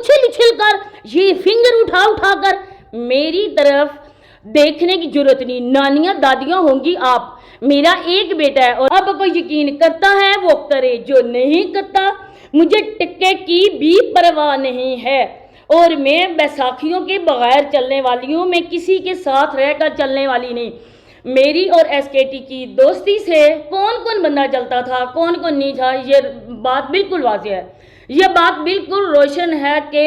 उछल उछल कर, ये फिंगर उठा उठा कर मेरी तरफ देखने की जरूरत नहीं। नानियां दादियां होंगी आप, मेरा एक बेटा है और अब कोई यकीन करता है वो करे, जो नहीं करता मुझे टिक्के की भी परवाह नहीं है। और मैं बैसाखियों के बगैर चलने वाली हूँ, मैं किसी के साथ रहकर चलने वाली नहीं। मेरी और एसकेटी की दोस्ती से कौन कौन बंदा चलता था, कौन कौन नहीं था, ये बात बिल्कुल वाज़ेह है। ये बात बिल्कुल रोशन है कि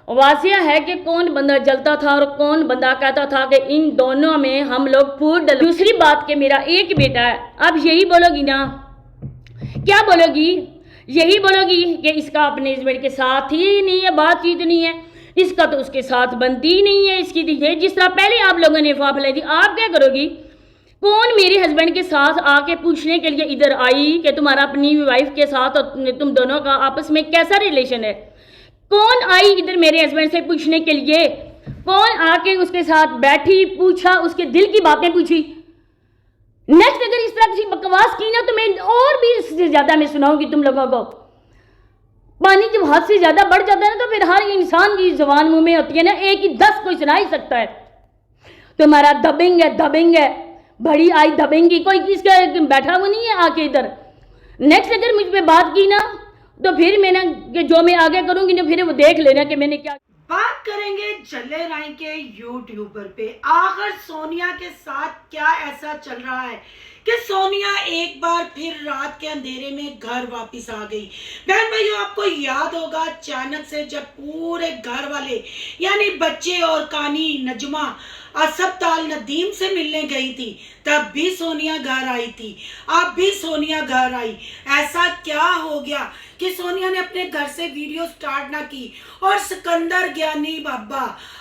वाज़ेह है कि कौन बंदा जलता था और कौन बंदा कहता था कि इन दोनों में हम लोग फूट डल। दूसरी बात कि मेरा एक बेटा है, अब यही बोलोगी ना, क्या बोलोगी? यही बोलोगी कि इसका अपने हस्बैंड के साथ ही नहीं है, बातचीत नहीं है, इसका तो उसके साथ बनती ही नहीं है, इसकी ये जिस तरह पहले आप लोगों ने अफवाह फैलाई थी। आप क्या करोगी? कौन मेरे हस्बैंड के साथ आके पूछने के लिए इधर आई कि तुम्हारा अपनी वाइफ के साथ और तुम दोनों का आपस में कैसा रिलेशन है? कौन आई इधर मेरे हस्बैंड से पूछने के लिए? कौन आके उसके साथ बैठी, पूछा, उसके दिल की बातें पूछी? नेक्स्ट अगर इस तरह की बकवास की ना तो मैं और भी इससे ज्यादा मैं सुनाऊंगी तुम लोगों को। पानी जब हाथ से ज्यादा बढ़ जाता है ना तो फिर हर इंसान की जुबान मुंह में होती है ना, एक ही 10 कोई सुना ही सकता है। तुम्हारा दबिंग है, दबिंग है, बड़ी आई दबेंगी, कोई किसका बैठा हुआ नहीं है आके इधर। नेक्स्ट अगर मुझ पे बात की ना तो फिर मैंने जो मैं आगे करूंगी ना फिर वो देख लेना कि मैंने क्या। बात करेंगे जल्ले राय के यूट्यूबर पे। आखिर सोनिया के साथ क्या ऐसा चल रहा है कि सोनिया एक बार फिर रात के अंधेरे में घर वापस आ गई। बहन भाइयों, आपको याद होगा अचानक से जब पूरे घर वाले यानी बच्चे और कानी नजमा अस्पताल नदीम से मिलने गई थी, तब भी सोनिया घर आई थी, अब भी सोनिया घर आई। ऐसा क्या हो गया कि सोनिया ने अपने घर से वीडियो स्टार्ट ना की और सिकंदर ज्ञानी बाबा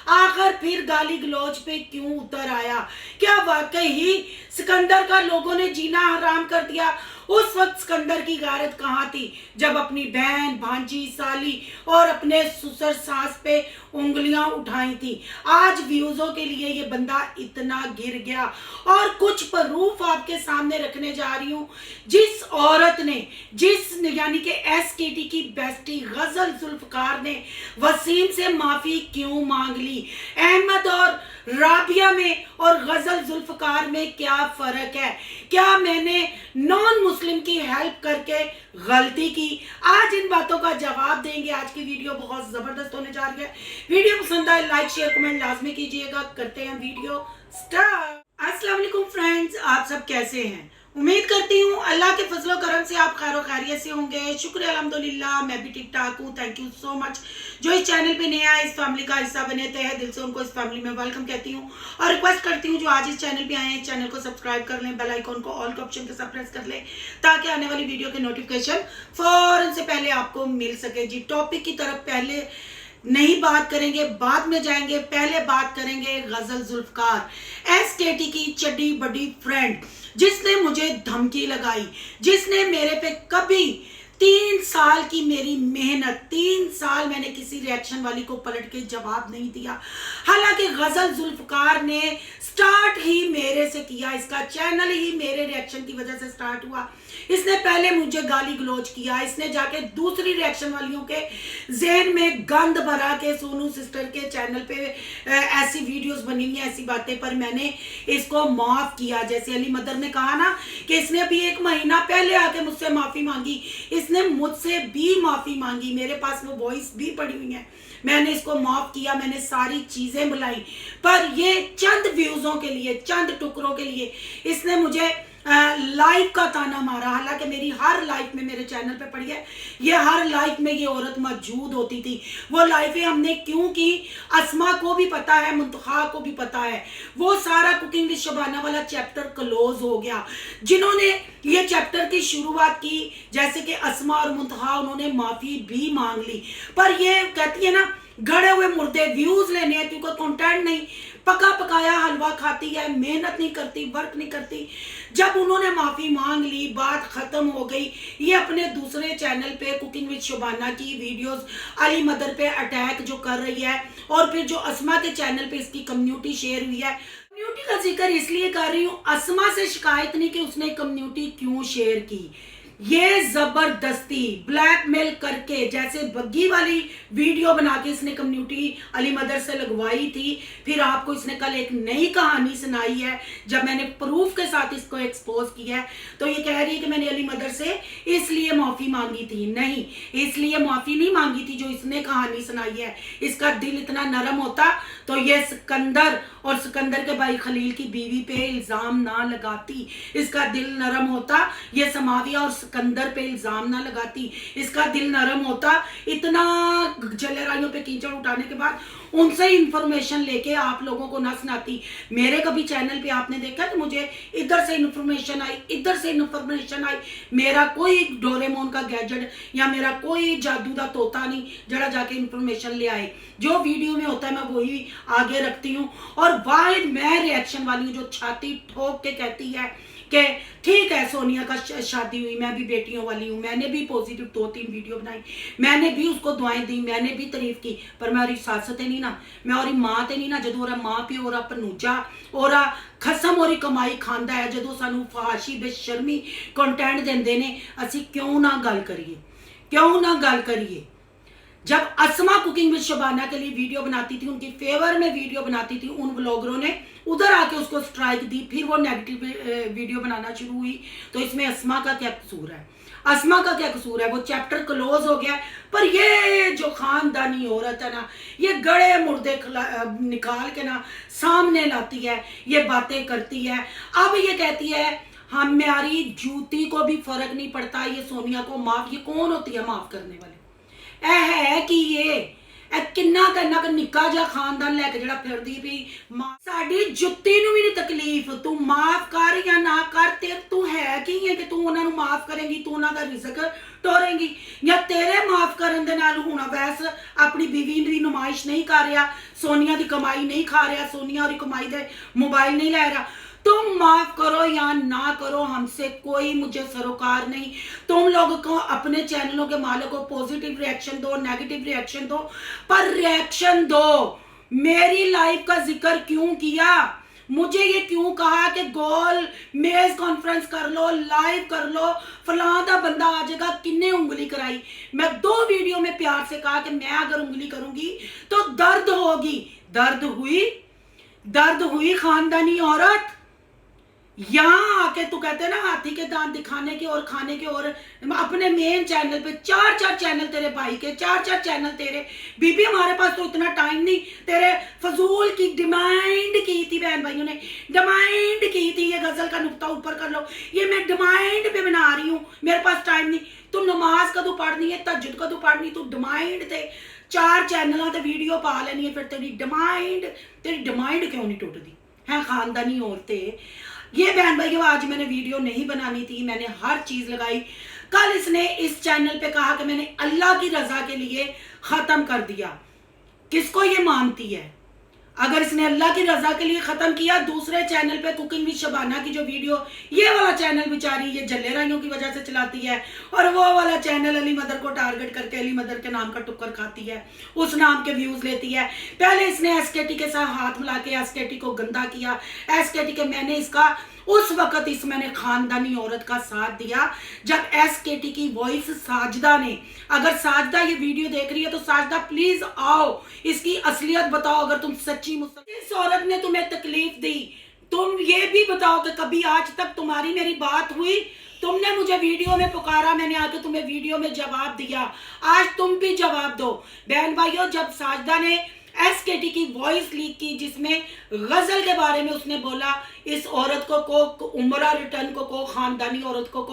आखिर फिर गाली गलौज पे क्यों उतर आया? क्या वाकई ही सिकंदर का लोगों ने जीना हराम कर दिया? उस वक्त सिकंदर की गारत कहाँ थी जब अपनी बहन, भांजी, साली और अपने ससुर सास पे उंगलियां उठाई थी? आज व्यूजों के लिए ये बंदा इतना गिर गया। और कुछ प्रूफ आपके सामने रखने जा रही हूँ। जिस औरत ने, जिस यानी कि एसकेटी की बेस्टी गजल जुल्फकार ने वसीम से माफी क्यों मांग ली? अहमद और राबिया में और गजल जुल्फकार में क्या फर्क है? क्या मैंने नॉन मुस्लिम की हेल्प करके गलती की? आज इन बातों का जवाब देंगे। आज की वीडियो बहुत जबरदस्त होने जा रही है। वीडियो पसंद आए लाइक शेयर कमेंट लाजमी कीजिएगा। करते हैं वीडियो स्टार्ट। अस्सलाम वालेकुम फ्रेंड्स, आप सब कैसे हैं? उम्मीद करती हूँ अल्लाह के फजलो करम से आप खैर खैरियत से होंगे। शुक्र अल्हम्दुलिल्लाह, मैं भी ठीक ठाक हूँ। Thank you so much. जो इस चैनल पे नया है, इस फैमिली का हिस्सा बने थे दिल से उनको इस फैमिली में वेलकम कहती हूँ और रिक्वेस्ट करती हूँ जो आज इस चैनल पे आए हैं चैनल को सब्सक्राइब कर लें, बेल आइकन को ऑल के ऑप्शन के साथ प्रेस कर लें ताकि आने वाली वीडियो के नोटिफिकेशन फौरन से पहले आपको मिल सके। जी, टॉपिक की तरफ पहले नहीं बात करेंगे, बाद में जाएंगे। पहले बात करेंगे गजल जुल्फकार, एसकेटी की चड्डी बड़ी फ्रेंड, जिसने मुझे धमकी लगाई, जिसने मेरे पे कभी 3 साल की मेरी मेहनत, 3 साल मैंने किसी रिएक्शन वाली को पलट के जवाब नहीं दिया। हालांकि गजल जुल्फकार ने स्टार्ट ही मेरे से किया, इसका चैनल ही मेरे रिएक्शन की वजह से स्टार्ट हुआ। इसने पहले मुझे गाली गलौज किया, इसने जाके दूसरी रिएक्शन वालियों के जहन में गंद भरा के सोनू सिस्टर के चैनल पे ऐसी वीडियोस बनी हुई ऐसी बातें पर मैंने इसको माफ किया। जैसे अली मदर ने कहा ना कि इसने अभी 1 महीना पहले आके मुझसे माफी मांगी, इसने मुझसे भी माफी मांगी, मेरे पास वो वॉइस भी पड़ी हुई है। मैंने इसको माफ किया, मैंने सारी चीजें बुलाई, पर ये चंद व्यूजों के लिए, चंद टुकड़ों के लिए इसने मुझे लाइफ का ताना मारा। हालांकि मेरी हर लाइफ में मेरे चैनल पे पड़ी है, ये हर लाइफ में ये औरत मौजूद होती थी। वो लाइफें हमने क्यों की, अस्मा को भी पता है, मुंतखा को भी पता है। वो सारा कुकिंग विद शबाना वाला चैप्टर क्लोज हो गया। जिन्होंने ये चैप्टर की शुरुआत की जैसे कि अस्मा और मुंतखा, उन्होंने माफी भी मांग ली, पर ये कहती है ना गड़े हुए मुर्दे व्यूज लेने हैं, क्योंकि कंटेंट नहीं, पका पकाया हलवा खाती है, मेहनत नहीं करती, वर्क नहीं करती। जब उन्होंने माफी मांग ली, बात खत्म हो गई। ये अपने दूसरे चैनल पे कुकिंग विद शबाना की वीडियोस अली मदर पे अटैक जो कर रही है, और फिर जो अस्मा के चैनल पे इसकी कम्युनिटी शेयर हुई है। कम्युनिटी का जिक्र इसलिए कर रही हूँ, अस्मा से शिकायत नहीं कि उसने कम्युनिटी क्यों शेयर की। ये जबरदस्ती ब्लैकमेल करके, जैसे बग्गी वाली वीडियो बना के इसने कम्युनिटी अली मदर से लगवाई थी, फिर आपको इसने कल एक नई कहानी सुनाई है जब मैंने प्रूफ के साथ इसको एक्सपोज किया है, तो ये कह रही है कि मैंने अली मदर से इसलिए माफी मांगी थी। नहीं, इसलिए माफी नहीं मांगी थी जो इसने कहानी सुनाई है। इसका दिल इतना नरम होता तो ये सिकंदर और सिकंदर के भाई खलील की बीवी पे इल्जाम ना लगाती। इसका दिल नरम होता ये समाविया और सिकंदर पे इल्जाम ना लगाती। इसका दिल नरम होता इतना जलेराइयों पे कीचड़ उठाने के बाद उनसे इंफॉर्मेशन लेके आप लोगों को ना सुनाती। मेरे कभी चैनल पे आपने देखा कि मुझे इधर से इंफॉर्मेशन आई, इधर से इंफॉर्मेशन आई। मेरा कोई डोरेमोन का गैजेट या मेरा कोई जादू का तोता नहीं जरा जाके इंफॉर्मेशन ले आए। जो वीडियो में होता है मैं वही आगे रखती हूँ, और वाहिद मैं रिएक्शन वाली हूँ जो छाती ठोक के कहती है कि ठीक है सोनिया का शादी हुई, मैं भी बेटियों वाली हूँ, मैंने भी पॉजिटिव 2-3 वीडियो बनाई, मैंने भी उसको दुआएं दी, मैंने भी तारीफ की, पर मैं और सस ते नहीं ना, मैं और माँ ते नहीं ना। जो और माँ प्यो और भनूजा और खसम और कमाई खांदा है, जो सानू फहाशी बेशर्मी कंटेंट देंदे ने, असी क्यों ना गल करिए, क्यों ना गल करिए। जब असमा कुकिंग विद शबाना के लिए वीडियो बनाती थी, उनकी फेवर में वीडियो बनाती थी, उन ब्लॉगरों ने उधर आके उसको स्ट्राइक दी, फिर वो नेगेटिव वीडियो बनाना शुरू हुई। तो इसमें असमा का क्या कसूर है? असमा का क्या कसूर है? वो चैप्टर क्लोज हो गया। पर ये जो खानदानी औरत है ना, ये गड़े मुर्दे निकाल के ना सामने लाती है, ये बातें करती है। अब ये कहती है हमारी जूती को भी फर्क नहीं पड़ता, ये सोनिया को माफ, ये कौन होती है माफ करने वाले? है कि ये किन्ना करना का निक्का जा खानदान लैके जड़ा फिरदी भी साडी जुत्ती नूं भी नहीं तकलीफ, तू माफ कर या ना कर, ते तू है की है कि तू उन्हां नूं माफ करेंगी, तू उन्हां दा रिज़्क टोरेंगी, या तेरे माफ करन दे नाल हुण वैस अपनी बीवी दी नुमाइश नहीं कर रहा, सोनिया दी कमाई नहीं खा रहा, सोनिया और कमाई दे मोबाइल नहीं लै रहा। तुम माफ करो या ना करो, हमसे कोई मुझे सरोकार नहीं। तुम लोग को अपने चैनलों के मालिक को पॉजिटिव रिएक्शन दो, नेगेटिव रिएक्शन दो, पर रिएक्शन दो। मेरी लाइफ का जिक्र क्यों किया? मुझे ये क्यों कहा कि गोल मेज कॉन्फ्रेंस कर लो, लाइव कर लो, फलां दा बंदा आ जाएगा? किन्ने उंगली कराई? मैं 2 वीडियो में प्यार से कहा कि मैं अगर उंगली करूंगी तो दर्द होगी। दर्द हुई खानदानी औरत। यहाँ आके तू कहते हैं ना हाथी के दांत दिखाने के और खाने के, और अपने मेन चैनल पे 4-4 चैनल तेरे भाई के, 4-4 चैनल तेरे। बीबी हमारे पास तो इतना टाइम नहीं। तेरे फजूल की डिमांड की थी, बहन भाइयों ने डिमांड की थी, ये गजल का नुक्ता ऊपर कर लो, ये मैं डिमांड पे बना रही हूँ, मेरे पास टाइम नहीं। तू नमाज कदू पढ़नी है, तहज्जुद कदू पढ़नी, तू डिमांड थे 4 चैनलों ते वीडियो पा लेनी है, फिर तेरी डिमांड क्यों नहीं टूटती है? खानदानी औरतें। ये बहन भाई आज मैंने वीडियो नहीं बनानी थी, मैंने हर चीज लगाई। कल इसने इस चैनल पे कहा कि मैंने अल्लाह की रजा के लिए खत्म कर दिया। किसको ये मानती है? अगर इसने अल्लाह की रजा के लिए खत्म किया, दूसरे चैनल पे कुकिंग विद शबाना की जो वीडियो, ये वाला चैनल बेचारी ये जल्लेराइयों की वजह से चलाती है, और वो वाला चैनल अली मदर को टारगेट करके अली मदर के नाम का टुक्कर खाती है, उस नाम के व्यूज लेती है। पहले इसने एसकेटी के साथ हाथ मिला के एसकेटी को गंदा किया। एसकेटी के मैंने इसका उस वक्त इस मैंने खानदानी औरत का साथ दिया जब एसकेटी की वॉइस साजदा ने, अगर साजदा ये वीडियो देख रही है तो साजदा प्लीज आओ, इसकी असलियत बताओ। अगर तुम सच्ची इस औरत ने तुम्हें तकलीफ दी, तुम ये भी बताओ कि कभी आज तक तुम्हारी मेरी बात हुई? तुमने मुझे वीडियो में पुकारा, मैंने आके तुम्हें वीडियो में जवाब दिया, आज तुम भी जवाब दो। बहन भाइयों, जब साजदा ने एसकेटी की वॉइस लीक की जिसमें गजल के बारे में उसने बोला, इस औरत को उमरा रिटर्न को खानदानी औरत को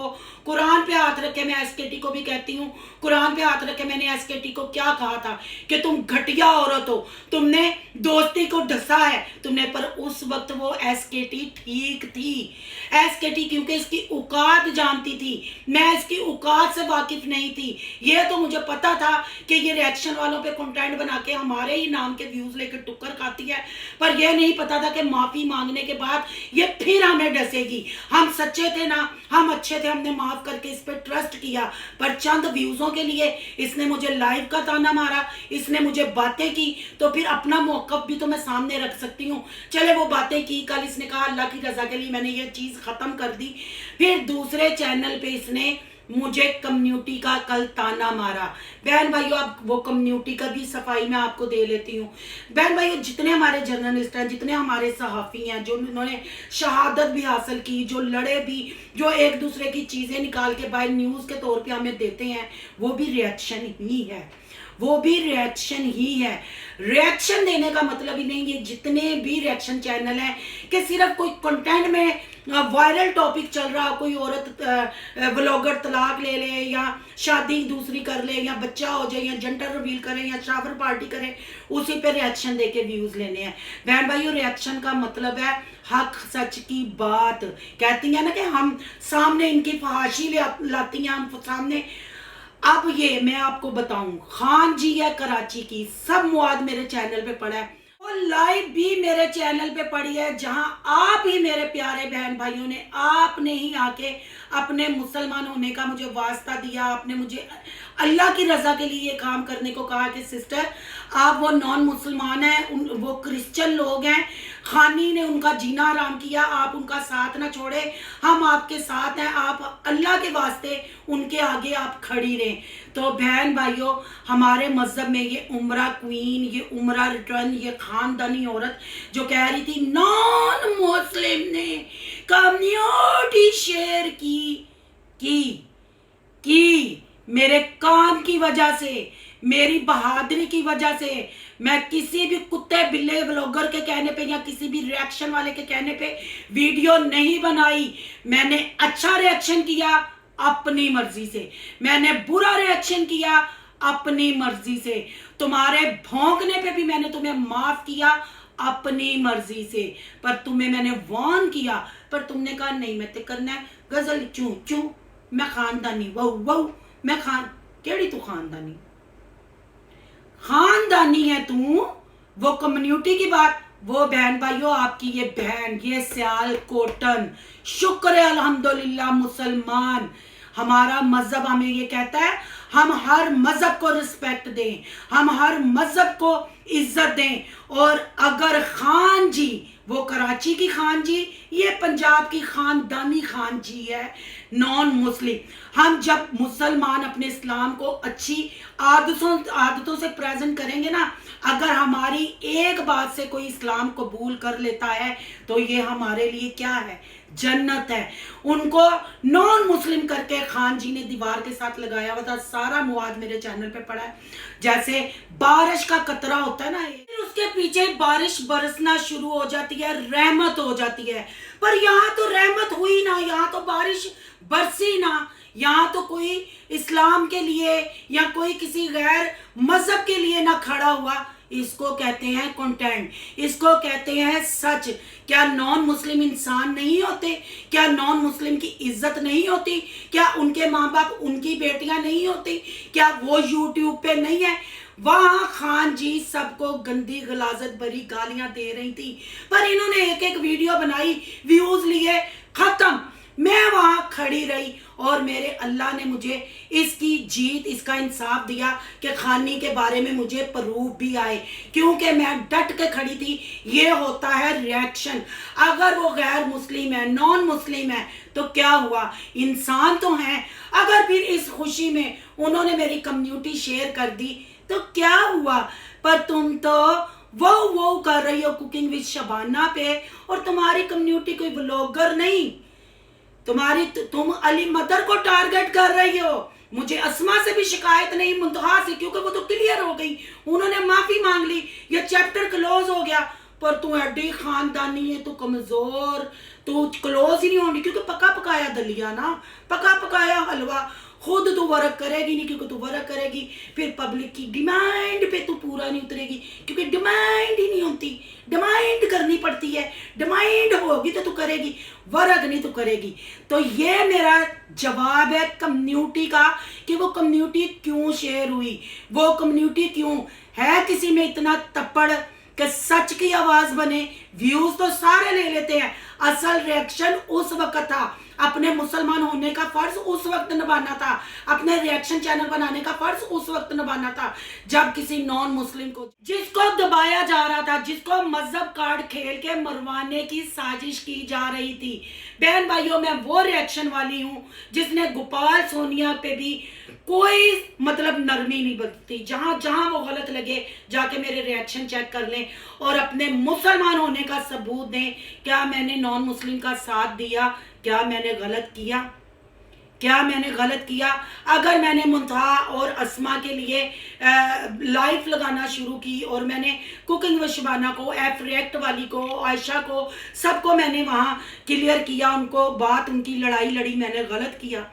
कुरान पे हाथ रखे, मैं एसकेटी को भी कहती हूँ, कुरान पे हाथ रखे मैंने एसकेटी को क्या कहा था कि तुम घटिया औरत हो, तुमने दोस्ती को ढसा है तुमने। पर उस वक्त वो एसकेटी ठीक थी। एसकेटी क्योंकि इसकी औकात जानती थी, मैं इसकी औकात से वाकिफ नहीं थी। ये तो मुझे पता था कि ये रिएक्शन वालों पे कंटेंट बना के हमारे ही नाम के व्यूज लेकर टुक्कर खाती है, पर यह नहीं पता था कि माफी मांगने के बाद ये फिर हमें डसेगी। हम सच्चे थे ना, हम अच्छे थे, हमने माफ करके इस पे ट्रस्ट किया, पर चंद व्यूजों के लिए इसने मुझे लाइव का ताना मारा, इसने मुझे बातें की, तो फिर अपना मौकफ भी तो मैं सामने रख सकती हूँ। चले वो बातें की, कल इसने कहा अल्लाह की रजा के लिए मैंने ये चीज खत्म कर दी। फिर दूसरे चैनल पे इसने मुझे कम्युनिटी का कल ताना मारा। बहन भाइयों, अब वो कम्युनिटी का भी सफाई मैं आपको दे लेती हूँ। बहन भाइयों, जितने हमारे जर्नलिस्ट हैं, जितने हमारे सहाफ़ी हैं, जो उन्होंने शहादत भी हासिल की, जो लड़े भी, जो एक दूसरे की चीज़ें निकाल के बाय न्यूज़ के तौर पे हमें देते हैं, वो भी रिएक्शन ही है, वो भी रिएक्शन ही है। रिएक्शन देने का मतलब ही नहीं, ये जितने भी रिएक्शन चैनल हैं कि सिर्फ कोई कंटेंट में वायरल टॉपिक चल रहा, कोई औरत व्लॉगर तलाक ले ले, या शादी दूसरी कर ले, या बच्चा हो जाए, या जेंडर रिवील करें, या शावर पार्टी करें, उसी पे रिएक्शन देके व्यूज लेने हैं। बहन भाइयों, रिएक्शन का मतलब है हक सच की बात। कहती है ना कि हम सामने इनकी फहाशी लाती हैं, हम सामने। अब ये मैं आपको बताऊं, खान जी है कराची की, सब मुआद मेरे चैनल पे पड़ा है, वो लाइव भी मेरे चैनल पे पड़ी है, जहां आप ही मेरे प्यारे बहन भाइयों ने, आपने ही आके अपने मुसलमान होने का मुझे वास्ता दिया। आपने मुझे अल्लाह की रजा के लिए ये काम करने को कहा कि सिस्टर आप वो नॉन मुसलमान हैं, वो क्रिश्चियन लोग हैं, खानी ने उनका जीना हराम किया, आप उनका साथ ना छोड़े, हम आपके साथ हैं, आप अल्लाह के वास्ते उनके आगे आप खड़ी रहें। तो बहन भाइयों, हमारे मजहब में ये उम्रा क्वीन, ये उम्रा रिटर्न, ये खानदानी औरत जो कह रही थी नॉन मुस्लिम ने कम्युनिटी शेयर की मेरे काम की वजह से, मेरी बहादुरी की वजह से, मैं किसी भी कुत्ते बिल्ले ब्लॉगर के कहने पे या किसी भी रिएक्शन वाले के कहने पे वीडियो नहीं बनाई। मैंने अच्छा रिएक्शन किया अपनी मर्जी से, मैंने बुरा रिएक्शन किया अपनी मर्जी से, तुम्हारे भौंकने पे भी मैंने तुम्हें माफ किया अपनी मर्जी से, पर तुम्हें मैंने वार्न किया, पर तुमने कहा नहीं मैं ते करना है गजल चू चू, मैं खानदानी वहू, मैं केड़ी तू खानदानी है तू। वो कम्युनिटी की बात, वो बहन भाइयों आपकी ये बहन, ये सियाल कोटन, शुक्र है अल्हम्दुलिल्लाह मुसलमान, हमारा मजहब हमें ये कहता है हम हर मजहब को रिस्पेक्ट दें, हम हर मजहब को इज्जत दें। और अगर खान जी, वो कराची की खान जी, ये पंजाब की खानदानी खान जी है, नॉन मुस्लिम। हम जब मुसलमान अपने इस्लाम को अच्छी आदतों से प्रेजेंट करेंगे ना, अगर हमारी एक बात से कोई इस्लाम कबूल कर लेता है तो ये हमारे लिए क्या है, जन्नत है। उनको नॉन मुस्लिम करके खान जी ने दीवार के साथ लगाया हुआ था, सारा मुआद मेरे चैनल पे पड़ा है। जैसे बारिश का कतरा होता है ना, फिर उसके पीछे बारिश बरसना शुरू हो जाती है, रहमत हो जाती है। पर यहाँ तो रहमत हुई ना, यहाँ तो बारिश बरसी ना, यहाँ तो कोई इस्लाम के लिए या कोई किसी गैर मजहब के लिए ना खड़ा हुआ। इसको कहते हैं कंटेंट, इसको कहते हैं सच। क्या नॉन मुस्लिम इंसान नहीं होते? क्या नॉन मुस्लिम की इज्जत नहीं होती? क्या उनके माँ बाप, उनकी बेटियां नहीं होती? क्या वो यूट्यूब पे नहीं है? वहां खान जी सबको गंदी गलाजत भरी गालियां दे रही थी, पर इन्होंने एक एक वीडियो बनाई, व्यूज लिए, खत्म। मैं वहां खड़ी रही और मेरे अल्लाह ने मुझे इसकी जीत, इसका इंसाफ दिया कि खानी के बारे में मुझे प्रूफ भी आए, क्योंकि मैं डट के खड़ी थी। ये होता है रिएक्शन। अगर वो गैर मुस्लिम है, नॉन मुस्लिम है, तो क्या हुआ, इंसान तो हैं। अगर फिर इस खुशी में उन्होंने मेरी कम्युनिटी शेयर कर दी तो क्या हुआ, पर तुम तो वो कर रही हो कुकिंग विद शबाना पे, और तुम्हारी कम्युनिटी कोई व्लॉगर नहीं, तुम अली मदर को टारगेट कर रही हो। मुझे अस्मा से भी शिकायत नहीं, मुंतहा से, क्योंकि वो तो क्लियर हो गई, उन्होंने माफी मांग ली, ये चैप्टर क्लोज हो गया। पर तू एडी खानदानी है, तू कमजोर, तू क्लोज ही नहीं होनी, क्योंकि पका पकाया दलिया ना, पका पकाया हलवा, खुद तू वर्क करेगी नहीं, क्योंकि तू वर्क करेगी फिर पब्लिक की डिमांड पे तू पूरा नहीं उतरेगी, क्योंकि डिमांड ही नहीं होती, डिमांड करनी पड़ती है, डिमांड होगी तो तू करेगी, वर्क नहीं तू करेगी। तो ये मेरा जवाब है कम्युनिटी का, कि वो कम्युनिटी क्यों शेयर हुई, वो कम्युनिटी क्यों है किसी में इतना तप्पड़ कि सच की आवाज बने। व्यूज तो सारे ले लेते हैं, असल रिएक्शन उस वक्त था, अपने मुसलमान होने का फर्ज उस वक्त निभाना था, अपने रिएक्शन चैनल बनाने का फर्ज उस वक्त निभाना था जब किसी नॉन मुस्लिम को, जिसको दबाया जा रहा था, जिसको मजहब कार्ड खेल के मरवाने की साजिश की जा रही थी। बहन भाइयों, मैं वो रिएक्शन वाली हूं जिसने गोपाल सोनिया पे भी कोई मतलब नरमी नहीं बरती। जहां जहां वो गलत लगे जाके मेरे रिएक्शन चेक कर लें और अपने मुसलमान होने का सबूत दें। क्या मैंने नॉन मुस्लिम का साथ दिया? क्या मैंने गलत किया? क्या मैंने गलत किया? अगर मैंने मुंतहा और अस्मा के लिए लाइव लगाना शुरू की और मैंने कुकिंग विद शबाना को, एफ रिएक्ट वाली को, आयशा को, सबको मैंने वहाँ क्लियर किया, उनको बात, उनकी लड़ाई लड़ी, मैंने गलत किया।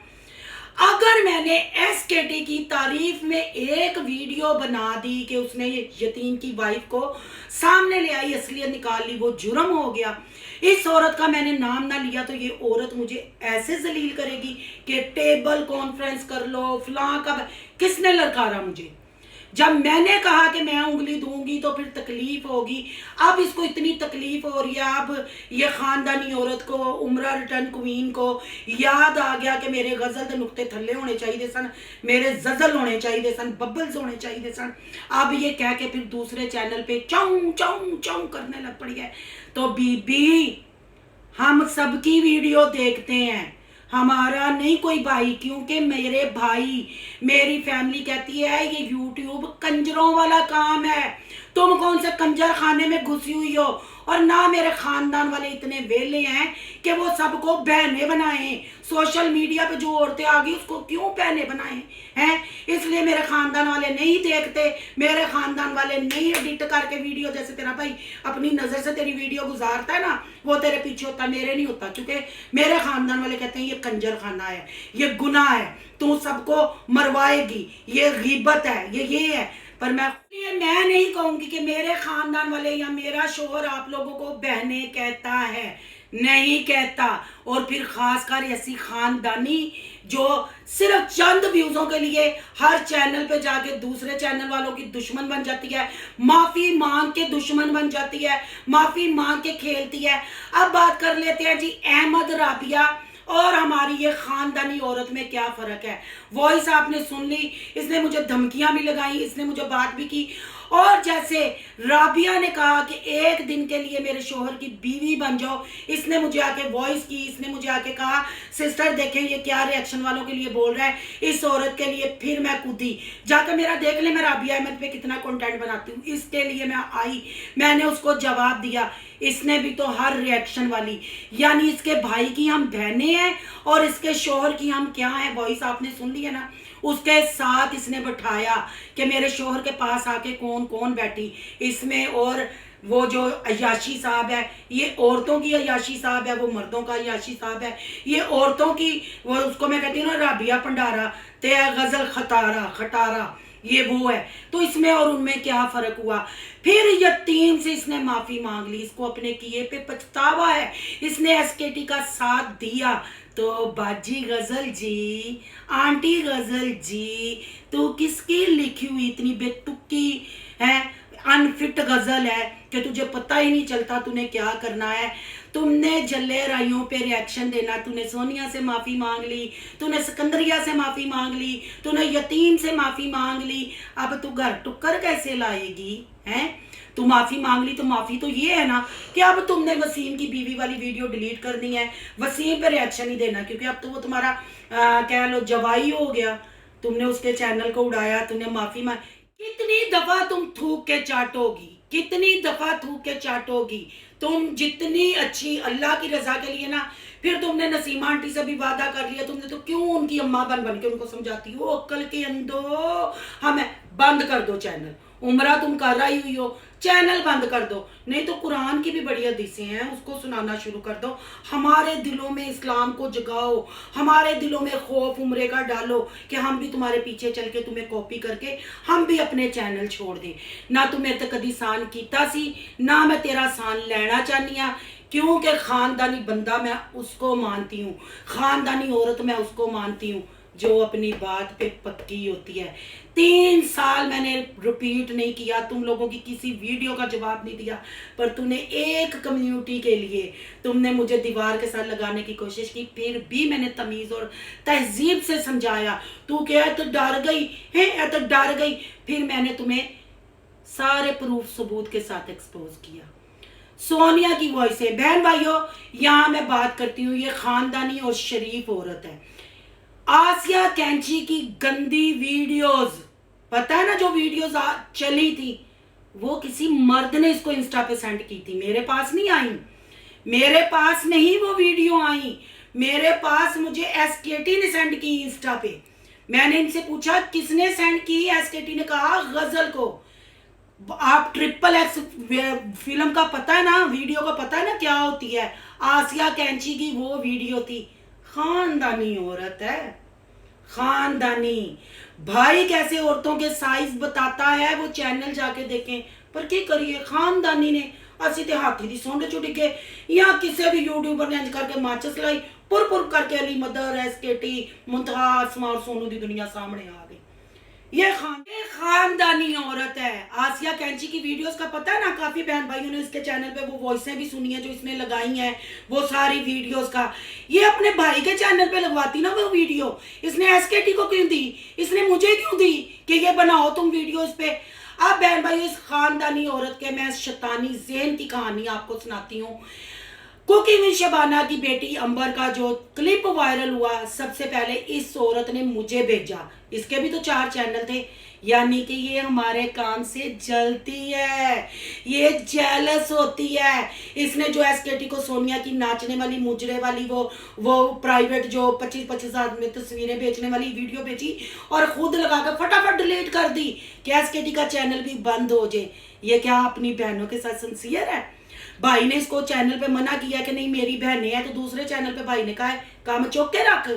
अगर मैंने एसकेटी की तारीफ में एक वीडियो बना दी कि उसने यतीम की वाइफ को सामने ले आई, असलियत निकाल ली, वो जुर्म हो गया। इस औरत का मैंने नाम ना लिया तो ये औरत मुझे ऐसे जलील करेगी कि टेबल कॉन्फ्रेंस कर लो, फलां का। किसने ललकारा मुझे? जब मैंने कहा कि मैं उंगली दूंगी तो फिर तकलीफ होगी। अब इसको इतनी तकलीफ हो रही है। अब ये खानदानी औरत को, उम्रा रिटर्न क्वीन को याद आ गया कि मेरे गजल के नुक्ते थल्ले होने चाहिए सन, मेरे जजल होने चाहिए सन, बबल्स होने चाहिए सन। अब ये कह के फिर दूसरे चैनल पे चाऊ चाऊ चाऊ करने लग पड़ी है। तो बीबी, हम सबकी वीडियो देखते हैं, हमारा नहीं कोई भाई, क्योंकि मेरे भाई, मेरी फैमिली कहती है ये यूट्यूब कंजरों वाला काम है। तुम कौन से कंजर खाने में घुसी हुई हो? और ना मेरे खानदान वाले इतने वेले हैं कि वो सबको बहने बनाए। सोशल मीडिया पे जो औरतें आ गई उसको क्यों बहने बनाए हैं? इसलिए मेरे खानदान वाले नहीं देखते, मेरे खानदान वाले नहीं एडिट करके वीडियो, जैसे तेरा भाई अपनी नजर से तेरी वीडियो गुजारता है ना, वो तेरे पीछे होता, मेरे नहीं होता। क्योंकि मेरे खानदान वाले कहते हैं ये कंजर खाना है, ये गुनाह है, तू सबको मरवाएगी, ये गीबत है, ये है। पर मैं नहीं कहूंगी कि मेरे खानदान वाले या मेरा शोहर आप लोगों को बहने कहता है, नहीं कहता। और फिर खासकर ऐसी खानदानी जो सिर्फ चंद व्यूजों के लिए हर चैनल पे जाके दूसरे चैनल वालों की दुश्मन बन जाती है, माफी मांग के दुश्मन बन जाती है, माफी मांग के खेलती है। अब बात कर लेते हैं जी अहमद राबिया और हमारी ये खानदानी औरत में क्या फर्क है। वॉइस आपने सुन ली, इसने मुझे धमकियां भी लगाई, इसने मुझे बात भी की। और जैसे राबिया ने कहा कि एक दिन के लिए मेरे शोहर की बीवी बन जाओ, इसने मुझे आके वॉइस की, इसने मुझे आके कहा सिस्टर देखें ये क्या रिएक्शन वालों के लिए बोल रहा है, इस औरत के लिए। फिर मैं कूदी, जाकर मेरा देख ले मैं राबिया अहमद पे कितना कंटेंट बनाती हूँ, इसके लिए मैं आई, मैंने उसको जवाब दिया। इसने भी तो हर रिएक्शन वाली, यानी इसके भाई की हम बहनें हैं और इसके शोहर की हम क्या हैं। वॉइस आपने सुन ली है ना, उसके साथ इसने बैठाया कि मेरे शोहर के पास आके कौन कौन बैठी इसमें। और वो जो अयाशी साहब है, ये औरतों की अयाशी साहब है, वो मर्दों का अयाशी साहब है। ये औरतों की, वो उसको मैं कहती हूँ ना राबिया पंडारा ते गजल खटारा खटारा, ये वो है। तो इसमें और उनमें क्या फर्क हुआ? फिर यतीम से इसने माफी मांग ली, इसको अपने किए पे पछतावा है, इसने एसकेटी का साथ दिया। तो बाजी गजल जी, आंटी गजल जी, तू किसकी लिखी हुई इतनी बेतुकी है, अनफिट गजल है कि तुझे पता ही नहीं चलता तूने क्या करना है। तुमने जल्ले राइयों पे रिएक्शन देना, तूने सोनिया से माफी मांग ली, तूने सिकंदरिया से माफी मांग ली, तूने यतीम से माफी मांग ली, अब तू घर टुक्कर कैसे लाएगी? हैं, तू माफी मांग ली तो माफी तो ये है ना कि अब तुमने वसीम की बीवी वाली वीडियो डिलीट करनी है, वसीम पे रिएक्शन ही देना, क्योंकि अब तो वो तुम्हारा कह लो जवाई हो गया। तुमने उसके चैनल को उड़ाया, तुमने माफी मांग। कितनी दफा तुम थूक के चाटोगी, कितनी दफा थूक के चाटोगी? तुम जितनी अच्छी अल्लाह की रजा के लिए ना, फिर तुमने नसीमा आंटी से भी वादा कर लिया, तुमने तो क्यों उनकी अम्मा बन बन के उनको समझाती हो? अक्ल के अंधो, हमें बंद कर दो चैनल। उम्रा तुम कर रही हुई हो, चैनल बंद कर दो, नहीं तो कुरान की भी बड़ी हदीसें हैं, उसको सुनाना शुरू कर दो। हमारे दिलों में इस्लाम को जगाओ, हमारे दिलों में खौफ उम्रे का डालो कि हम भी तुम्हारे पीछे चल के तुम्हें कॉपी करके हम भी अपने चैनल छोड़ दें। ना तुम्हें तो कदी सान कीता सी, ना मैं तेरा सान लेना चाहनी हाँ, क्योंकि खानदानी बंदा मैं उसको मानती हूँ, खानदानी औरत मैं उसको मानती हूँ जो अपनी बात पे पक्की होती है। 3 साल मैंने रिपीट नहीं किया, तुम लोगों की किसी वीडियो का जवाब नहीं दिया, पर तूने एक कम्युनिटी के लिए तुमने मुझे दीवार के साथ लगाने की कोशिश की, फिर भी मैंने तमीज़ और तहजीब से समझाया। तू क्या तो डर गई है, तो डर गई। फिर मैंने तुम्हें सारे प्रूफ सबूत के साथ एक्सपोज किया। सोनिया की वॉइस है। बहन भाइयों, यहाँ मैं बात करती हूँ, ये खानदानी और शरीफ औरत है। आसिया कैंची की गंदी वीडियोस, पता है ना, जो वीडियोस चली थी वो किसी मर्द ने इसको इंस्टा पे सेंड की थी, मेरे पास नहीं आई। मेरे पास नहीं वो वीडियो आई, मेरे पास मुझे एसकेटी ने सेंड की इंस्टा पे। मैंने इनसे पूछा किसने सेंड की, एसकेटी ने कहा गजल को। आप XXX फिल्म का पता है ना, वीडियो का पता है ना क्या होती है। आसिया कैंची की वो वीडियो थी। खानदानी औरत है, खानदानी। भाई कैसे औरतों के साइज बताता है वो चैनल जाके देखें। पर क्या करिए, खानदानी ने असि ते हाथी दी सोंड चुड़ के या किसी भी यूट्यूबर ने इंज करके माचिस लाई, पुर पुर करके अली मदर, एसकेटी, मुमताज, स्मार, सोनू दी दुनिया सामने आ गई। ये खानदानी औरत है। आसिया कैंची की वीडियोस का पता है ना, काफी बहन भाइयों ने इसके चैनल पे वो वॉइसें भी सुनी है जो इसने लगाई हैं, वो सारी वीडियोस का। ये अपने भाई के चैनल पे लगवाती ना वो वीडियो, इसने एसकेटी को क्यों दी, इसने मुझे क्यों दी कि ये बनाओ तुम वीडियो इस पे। अब बहन भाइयों, इस खानदानी औरत के मैं शैतानी ज़हन की कहानी आपको सुनाती हूँ। कुकिंग विद शबाना की बेटी अंबर का जो क्लिप वायरल हुआ, सबसे पहले इस औरत ने मुझे भेजा। इसके भी तो 4 चैनल थे, यानी कि ये हमारे काम से जलती है, ये जेलस होती है। इसने जो एसकेटी को सोनिया की नाचने वाली, मुजरे वाली, वो प्राइवेट जो 25-25 हज़ार में तस्वीरें बेचने वाली वीडियो भेजी और खुद लगाकर फटाफट डिलीट कर दी कि एसकेटी का चैनल भी बंद हो जाए। ये क्या अपनी बहनों के साथ सिंसियर है। भाई ने इसको चैनल पे मना किया कि नहीं मेरी बहनें हैं, तो दूसरे चैनल पे भाई ने कहा है काम चौक के रख।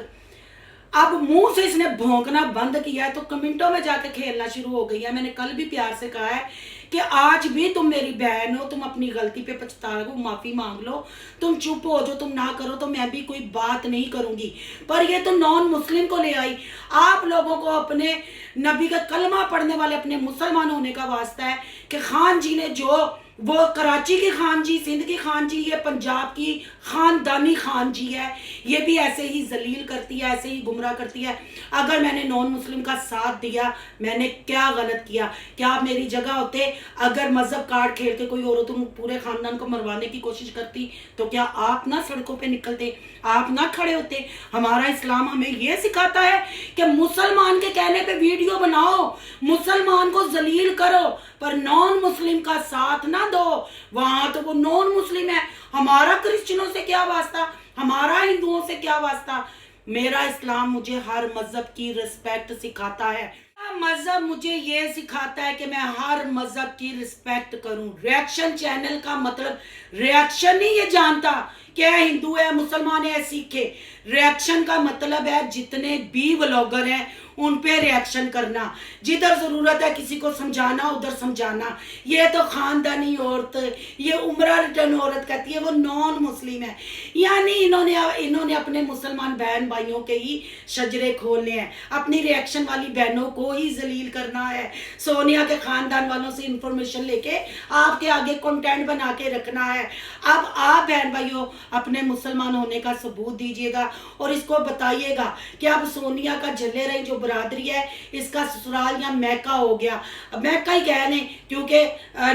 अब मुंह से इसने भौंकना बंद किया है तो कमेंटों में जाके खेलना शुरू हो गई है। मैंने कल भी प्यार से कहा है कि आज भी तुम मेरी बहन हो, तुम अपनी गलती पे पछता रहो, माफी मांग लो, तुम चुप हो जो तुम ना करो तो मैं भी कोई बात नहीं करूंगी। पर ये तो नॉन मुस्लिम को ले आई। आप लोगों को अपने नबी का कलमा पढ़ने वाले अपने मुसलमान होने का वास्ता है कि खान जी ने जो, वो कराची की खान जी, सिंध की खान जी, ये पंजाब की खानदानी खान जी है, ये भी ऐसे ही जलील करती है, ऐसे ही गुमराह करती है। अगर मैंने नॉन मुस्लिम का साथ दिया, मैंने क्या गलत किया। क्या आप मेरी जगह होते, अगर मजहब कार्ड खेल के कोई औरत पूरे खानदान को मरवाने की कोशिश करती, तो क्या आप ना सड़कों पे निकलते, आप ना खड़े होते। हमारा इस्लाम हमें ये सिखाता है कि मुसलमान के कहने पे वीडियो बनाओ, मुसलमान को जलील करो, पर नॉन मुस्लिम का साथ ना दो। वहां तो वो नॉन मुस्लिम है, हमारा क्रिश्चियनों से क्या वास्ता, हमारा हिंदुओं से क्या वास्ता। मेरा इस्लाम मुझे हर मजहब की रिस्पेक्ट सिखाता है। मजहब मुझे ये सिखाता है कि मैं हर मजहब की रिस्पेक्ट करूं। रिएक्शन चैनल का मतलब रिएक्शन नहीं ये जानता क्या हिंदू है, मुसलमान है, सिख है। रिएक्शन का मतलब है जितने भी व्लॉगर हैं उन पे रिएक्शन करना, जिधर जरूरत है किसी को समझाना उधर समझाना। ये तो खानदानी औरत, ये उम्र रिटर्न औरत कहती है वो नॉन मुस्लिम है, यानी इन्होंने अपने मुसलमान बहन भाइयों के ही शजरे खोलने हैं, अपनी रिएक्शन वाली बहनों को ही जलील करना है। सोनिया के खानदान वालों से इंफॉर्मेशन लेके आपके आगे कंटेंट बना के रखना है। अब आप बहन भाइयों अपने मुसलमान होने का सबूत दीजिएगा और इसको बताइएगा कि अब सोनिया का जले रही जो बरादरी है, इसका ससुराल या मैका हो गया। मैका ही कह लें क्योंकि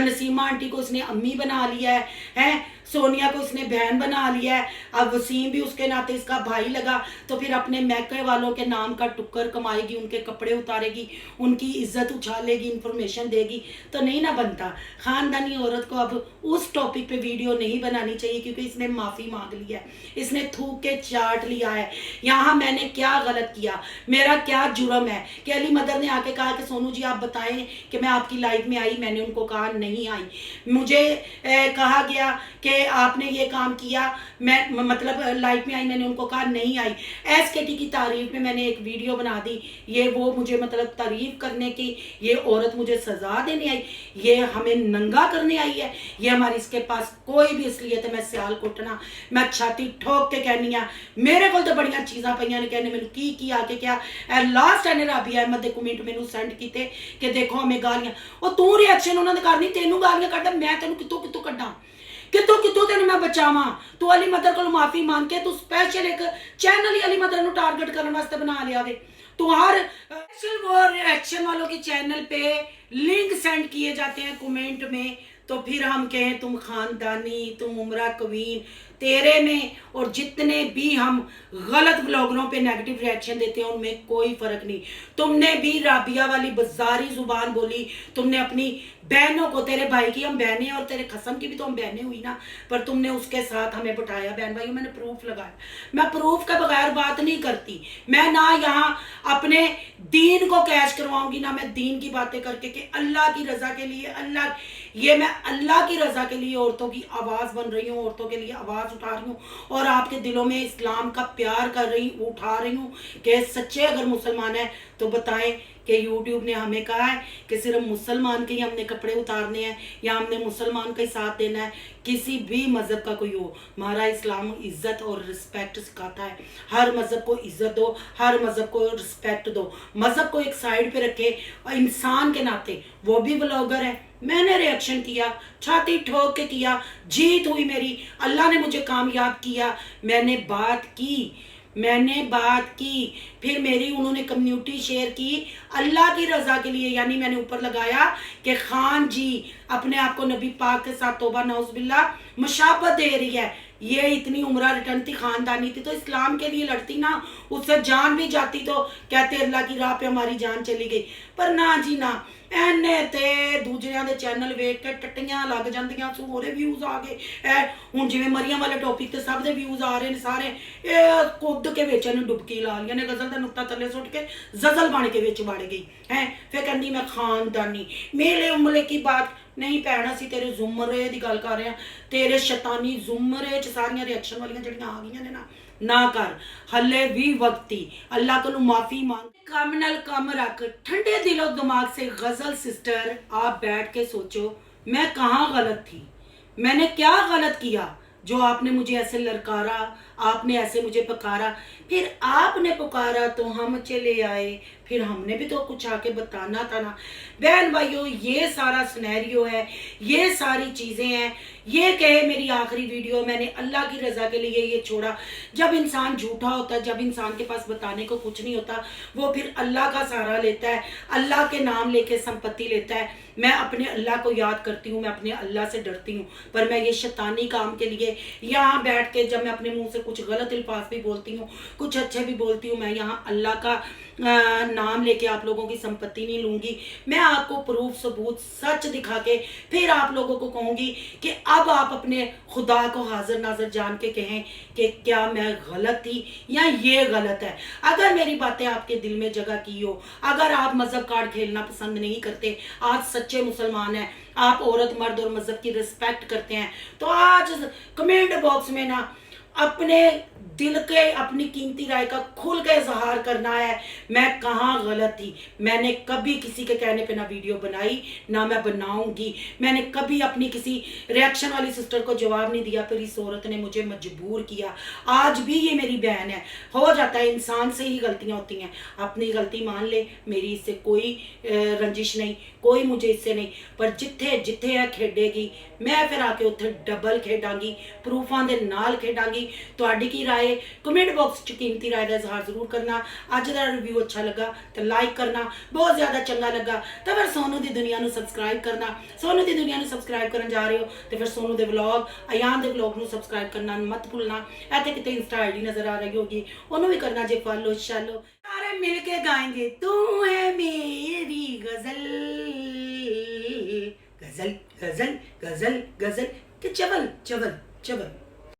नसीमा आंटी को उसने अम्मी बना लिया है, सोनिया को उसने बहन बना लिया है। अब वसीम भी उसके नाते इसका भाई लगा, तो फिर अपने मैके वालों के नाम का टुक्कर कमाएगी, उनके कपड़े उतारेगी, उनकी इज्जत उछालेगी, इंफॉर्मेशन देगी, तो नहीं ना बनता। खानदानी औरत को अब उस टॉपिक पे वीडियो नहीं बनानी चाहिए क्योंकि इसने माफ़ी मांग ली है, इसने थूक के चाट लिया है। यहाँ मैंने क्या गलत किया, मेरा क्या जुर्म है कि अली मदर ने आके कहा कि सोनू जी आप बताएं कि मैं आपकी लाइफ में आई, मैंने उनको कहा नहीं आई। मुझे कहा गया कि कि आपने ये काम किया, मैं मतलब लाइफ में आई, मैंने उनको कहा नहीं आई। SKT की तारीफ में मैंने एक वीडियो बना दी, ये वो मुझे मतलब तारीफ करने की, ये औरत मुझे सजा देने आई, ये हमें नंगा करने आई है, ये हमारी इसके पास कोई भी असलियत है। मैं सियाल कुटना, मैं छाती ठोक के कहनी आ, मेरे को तो बड़ियां चीज़ां पईयां ने कहने मैनू की आके क्या लास्ट ने राबिया अहमद दे कमेंट मैनू सेंड कीते कि देखो हमें गालियां, और तू रिएक्शन उन्होंने करनी, तेनू गालियां कड्डा, मैं तेनू कितों कितों कड्डा, कितों तेन मैं बचावा। तू अली मदर को माफी मांग के तू स्पेशल एक चैनल ही अली मदर को टारगेट करने वास्ते बना लिया वे। तू हर स्पेशल वो रिएक्शन वालों के चैनल पे लिंक सेंड किए जाते हैं कमेंट में, तो फिर हम कहें तुम खानदानी, तुम उमरा कवीन, तेरे में और जितने भी हम गलत ब्लॉगरों पे नेगेटिव रिएक्शन देते हैं उनमें कोई फर्क नहीं। तुमने भी राबिया वाली बाजारी जुबान बोली, तुमने अपनी बहनों को, तेरे भाई की हम बहनें और तेरे खसम की भी तो हम बहनें हुई ना, पर तुमने उसके साथ हमें बिठाया। बहन भाइयों मैंने प्रूफ लगाया, मैं प्रूफ के बगैर बात नहीं करती। मैं ना यहाँ अपने दीन को कैश करवाऊंगी, ना मैं दीन की बातें करके कि अल्लाह की रजा के लिए, अल्लाह, ये मैं अल्लाह की रजा के लिए औरतों की आवाज़ बन रही हूँ, औरतों के लिए आवाज़ उठा रही हूँ और आपके दिलों में इस्लाम का प्यार कर रही उठा रही हूँ कि सच्चे अगर मुसलमान है तो बताएं कि YouTube ने हमें कहा है कि सिर्फ मुसलमान के ही हमने कपड़े उतारने हैं या हमने मुसलमान का ही साथ देना है। किसी भी मज़हब का कोई हो, हमारा इस्लाम इज़्ज़त और रिस्पेक्ट सिखाता है। हर मज़हब को इज़्ज़त दो, हर मज़हब को रिस्पेक्ट दो, मज़हब को एक साइड पे रखे और इंसान के नाते, वो भी ब्लॉगर है, मैंने रिएक्शन किया, छाती ठोक के किया, जीत हुई मेरी, अल्लाह ने मुझे कामयाब किया, मैंने बात की, फिर मेरी उन्होंने कम्युनिटी शेयर की अल्लाह की रज़ा के लिए, यानी मैंने ऊपर लगाया कि खान जी अपने आप को नबी पाक के साथ तौबा नौज़बिल्ला मुशाबत दे रही है। ये इतनी उम्र रिटर्न थी, खानदानी थी, तो इस्लाम के लिए लड़ती ना, उससे जान भी जाती तो कहते अल्लाह की राह पे हमारी जान चली गई। पर ना जी ना, एने ते दूसरियां दे चैनल वेख के टट्टियां लग जांदियां, सोरे व्यूज आ गए। हुण जिवें मरियम वाले टॉपिक ते सब दे व्यूज आ रहे ने सारे, कुद के विच ने डुबकी ला लिया ने, गजल दा नुक्ता थल्ले सुट के जजल बन के विच वड़ गई है। फिर कहंदी मैं खानदानी, मेले उमले की बात नहीं भैन, असीं तेरे जुमरे दी गल कर रहे हैं, तेरे शैतानी जुमरे च सारियां रिएक्शन वालियां जिहड़ियां आ गईयां ने ना कर, हले भी वक्ती, अल्लाह को माफी मांग, कम नाल कम रख, ठंडे दिलो दिमाग से। गजल सिस्टर आप बैठ के सोचो मैं कहाँ गलत थी, मैंने क्या गलत किया जो आपने मुझे ऐसे ललकारा, आपने ऐसे मुझे पुकारा, फिर आपने पुकारा तो हम चले आए, फिर हमने भी तो कुछ आके बताना था ना। बहन भाइयों ये सारा सिनेरियो है, ये सारी चीज़ें हैं। ये कहे मेरी आखिरी वीडियो, मैंने अल्लाह की रज़ा के लिए ये छोड़ा। जब इंसान झूठा होता है, जब इंसान के पास बताने को कुछ नहीं होता, वो फिर अल्लाह का सहारा लेता है, अल्लाह के नाम लेके संपत्ति लेता है। मैं अपने अल्लाह को याद करती हूँ, मैं अपने अल्लाह से डरती हूँ, पर मैं ये शैतानी काम के लिए यहाँ बैठ के जब मैं अपने मुंह से कुछ गलत अल्फाज भी बोलती हूँ, कुछ अच्छे भी बोलती हूँ, मैं यहाँ अल्लाह का नाम लेके आप लोगों की संपत्ति नहीं लूँगी। मैं आपको प्रूफ सबूत सच दिखा के फिर आप लोगों को कहूँगी कि अब आप अपने खुदा को हाजिर नाजर जान के कहें कि क्या मैं गलत थी या ये गलत है। अगर मेरी बातें आपके दिल में जगह की हो, अगर आप मजहब कार्ड खेलना पसंद नहीं करते, आज सच्चे मुसलमान हैं, आप औरत मर्द और मजहब की रिस्पेक्ट करते हैं, तो आज कमेंट बॉक्स में ना अपने दिल के अपनी कीमती राय का खुल के इजहार करना है। मैं कहाँ गलत थी, मैंने कभी किसी के कहने पे ना वीडियो बनाई, ना मैं बनाऊंगी। मैंने कभी अपनी किसी रिएक्शन वाली सिस्टर को जवाब नहीं दिया, फिर इस औरत ने मुझे मजबूर किया। आज भी ये मेरी बहन है, हो जाता है, इंसान से ही गलतियां होती हैं, अपनी गलती मान ले, मेरी इससे कोई रंजिश नहीं, कोई मुझे इससे नहीं, पर जिथे जिथे है खेडेगी मैं फिर आके उत्थे डबल खेडांगी, प्रूफां दे नाल खेडांगी। तुहाडी की राय कमेंट बॉक्स च कीमती राय का इजहार जरूर करना। अज दा रिव्यू अच्छा लगा तो लाइक करना, बहुत ज्यादा चंगा लगा तो फिर सोनू दी दुनिया नू सबसक्राइब करना। सोनू दी दुनिया नू सबसक्राइब करन जा रहे हो तो फिर सोनू दे व्लॉग, अयान दे व्लॉग नू सबसक्राइब करना मत भूलना। इत्थे किते इंस्टा आईडी नजर आ रही होगी, उन्होंने भी करना जे फॉलो। चलो सारे मिलके गाएंगे, तू है मेरी गजल गजल गजल गजल गजल के चवल चवल चवल।